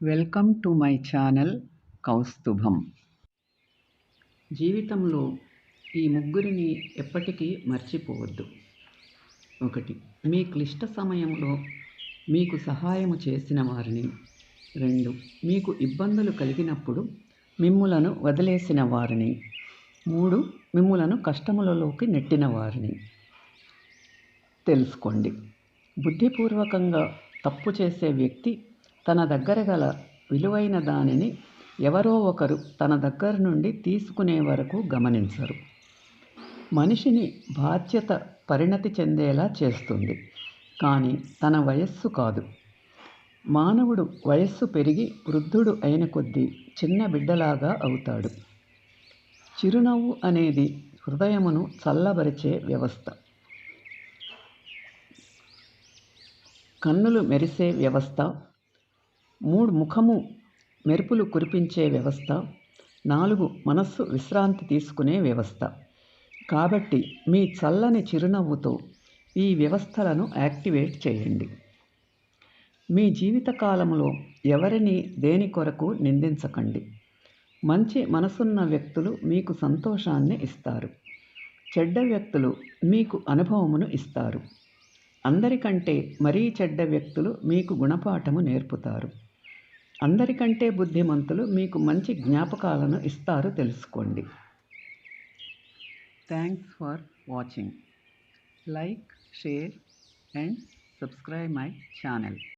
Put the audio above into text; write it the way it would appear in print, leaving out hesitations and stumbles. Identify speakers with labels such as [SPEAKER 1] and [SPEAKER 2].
[SPEAKER 1] Welcome to my channel Kaustubham. జీవితంలో ఈ ముగ్గురిని ఎప్పటికీ మర్చిపోవద్దు. 1. మీ క్లిష్ట సమయంలో మీకు సహాయము చేసిన వారిని. 2. మీకు ఇబ్బందులు కలిగినప్పుడు మిమ్ములను వదిలేసిన వారిని. 3. మిమ్ములను కష్టములలోకి నెట్టిన వారిని. తెలుసుకోండి. బుద్ధిపూర్వకంగా తప్పు చేసే వ్యక్తి తన దగ్గర గల విలువైన దానిని ఎవరో ఒకరు తన దగ్గర నుండి తీసుకునే వరకు గమనించరు. మనిషిని బాధ్యత పరిణతి చెందేలా చేస్తుంది, కానీ తన వయస్సు కాదు. మానవుడు వయస్సు పెరిగి వృద్ధుడు అయిన కొద్దీ చిన్న బిడ్డలాగా అవుతాడు. చిరునవ్వు అనేది హృదయమును చల్లబరిచే వ్యవస్థ. కన్నులు మెరిసే వ్యవస్థ. ముఖము మెరుపులు కురిపించే వ్యవస్థ. 4 మనస్సు విశ్రాంతి తీసుకునే వ్యవస్థ. కాబట్టి మీ చల్లని చిరునవ్వుతో ఈ వ్యవస్థలను యాక్టివేట్ చేయండి. మీ జీవితకాలంలో ఎవరిని దేని కొరకు నిందించకండి. మంచి మనసున్న వ్యక్తులు మీకు సంతోషాన్ని ఇస్తారు. చెడ్డ వ్యక్తులు మీకు అనుభవమును ఇస్తారు. అందరికంటే మరీ చెడ్డ వ్యక్తులు మీకు గుణపాఠము నేర్పుతారు. అందరికంటే బుద్ధిమంతులు మీకు మంచి జ్ఞాపకాలను ఇస్తారు. తెలుసుకోండి. Thanks for watching. Like, share and subscribe my channel.